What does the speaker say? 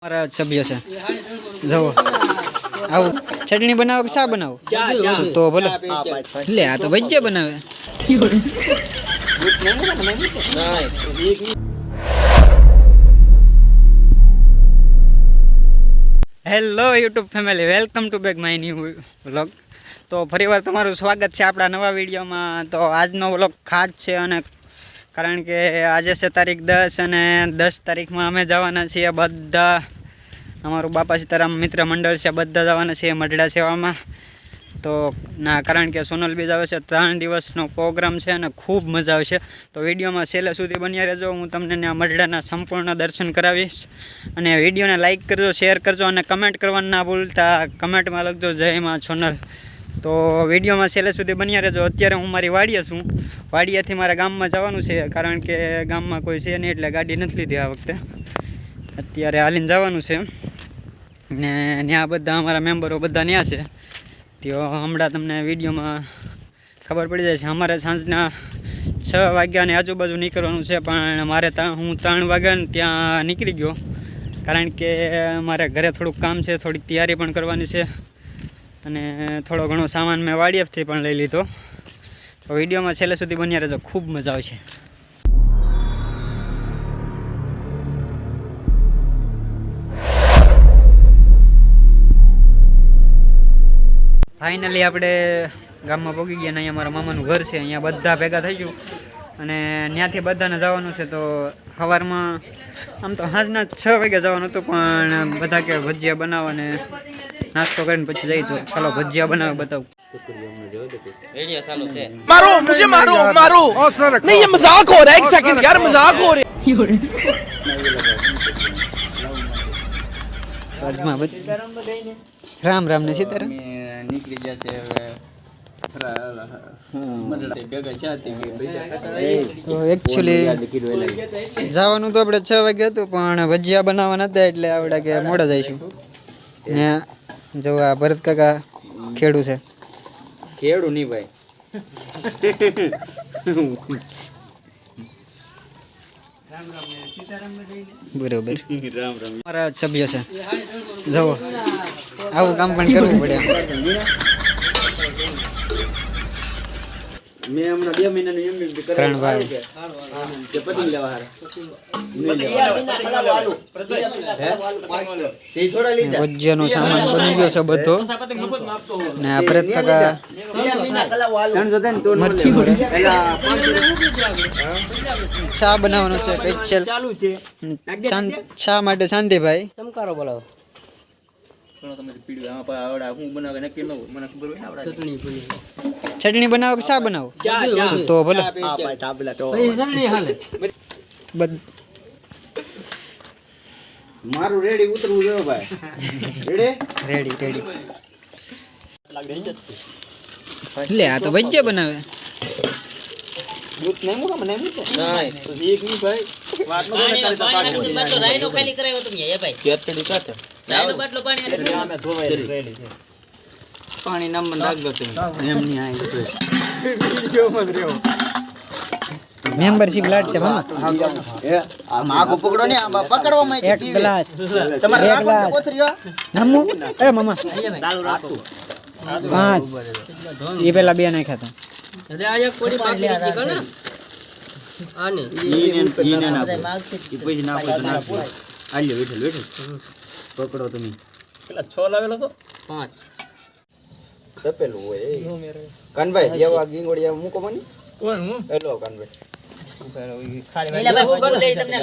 हमारा सभ्य से जो आओ चटनी बनाओ कि सा बनाओ तो बोलो ले आ तो भजिया बनावे hello YouTube family welcome to back my new vlog. तो फरीवार तमाરું स्वागत છે આપણા નવા વિડીયોમાં। તો આજનો વ્લોગ ખાસ છે અને કારણ કે આજે છે તારીખ 10 અને 10 તારીખમાં અમે જવાના છીએ બધા અમારું બાપા સીતારામ મિત્ર મંડળ છે બધા જવાના છીએ મઢડા સેવામાં। તો ના કારણ કે સોનલ બીજ આવે છે 3 દિવસનો પ્રોગ્રામ છે અને ખૂબ મજા આવશે। તો વિડીયોમાં છેલ્લે સુધી બન્યા રહેજો, હું તમને આ મઢડાના સંપૂર્ણ દર્શન કરાવીશ। અને વિડીયોને લાઈક કરજો, શેર કરજો અને કમેન્ટ કરવાનું ના ભૂલતા, કમેન્ટમાં લખજો જય માં સોનલ। તો વિડીયોમાં છેલ્લે સુધી બન્યા રહેજો। અત્યારે હું મારી વાડીએ છું, વાડીએથી મારા ગામમાં જવાનું છે કારણ કે ગામમાં કોઈ છે નહીં એટલે ગાડી નથી લીધી આ વખતે, અત્યારે હાલીને જવાનું છે ને ત્યાં બધા અમારા મેમ્બરો બધા ત્યાં છે। તો હમણાં તમને વિડીયોમાં ખબર પડી જાય છે। અમારે સાંજના 6 વાગ્યાની આજુબાજુ નીકળવાનું છે પણ મારે હું 3 વાગ્યાને ત્યાં નીકળી ગયો કારણ કે મારે ઘરે થોડુંક કામ છે, થોડીક તૈયારી પણ કરવાની છે અને થોડો ઘણો સામાન મેં વાડીએથી પણ લઈ લીધો। તો વિડીયોમાં છેલ્લે સુધી બન્યા રહેજો, ખૂબ મજા આવશે। ફાઇનલી આપણે ગામમાં પહોંચી ગયા ને અહીંયા મારા મામાનું ઘર છે, અહીંયા બધા ભેગા થઈશું અને ત્યાંથી બધાને જવાનું છે। તો સવારમાં આમ તો સાંજના 6 વાગે જવાનું હતું પણ બધા કે ભજીયા બનાવવા ને नाश्तो करने પછી જઈ। तो चलो भजिया बनाओ बताओ। रेडियो चालू से मारो मुझे मारो मारो नहीं ये मजाक हो रहा है, एक सेकंड यार मजाक हो रहा है। राजमा राम राम ने सीताराम निकली जैसे તો એકચ્યુઅલી જવાનું તો આપણે 6 વાગે હતું પણ ભજીયા બનાવવાના હતા એટલે આપણે કે મોડા જઈશું ને। જો આ ભરત કાકા ખેડૂ છે, ખેડૂ નહીં ભાઈ બરોબર રામ રામ મારા સભ્ય છે। જો આવું કામ પણ કરવું પડે। મેં હમણાં 2 મહિનાનું એમબી ત્રણ ભાઈ તે પતિ લેવા હારા ભજીયાનો સામાન બની ગયો છે બધો ને આ ભરત કાકા મરચી ભરે ચા બનાવવાનો છે સ્પેશિયલ ચાલુ છે। ચા માટે શાંતિભાઈ ચમકારો બોલાવો ચટણી બનાવો કે ચા બનાવો તો ભલે મારું રેડી ઉતરવું જોઈએ ભાઈ રેડી રેડી લે આ તો ભજીયા બનાવે દૂધ નહીં મૂકા મને નહીં તો એક નહીં ભાઈ વાતનો બાટલો રાઈનો ખાલી કરાવ્યો તમે એ ભાઈ કેટડી કાટે રાઈનો બાટલો પાણી આમે ધોવાય રેડી છે પાણી નામ નાખ દો તમે એમ નહીં આવી જો મત રહ્યો મેમ્બરશિપ લાડ છે મામા એ આ માગો પકડો ને આ પકડવામાં એક ગ્લાસ તમારે એક ગ્લાસ કોથરીઓ નમુ એ મામા ચાલુ રાખો 5 એ પેલા બે નાખ્યા હતા અરે આયા કોડી પાકી દીધી કોને આને ઈને નાખો ઈ પછી નાખો તો નાખો આલ્યો બેઠો બેઠો પકડો તમે પેલા 6 લાવેલો તો 5 તપેલું હોય કાનભાઈ દેવા ગીંગોડિયા મૂકો મને કોણ હું હેલો કાનભાઈ ખાલી ભાઈ તમને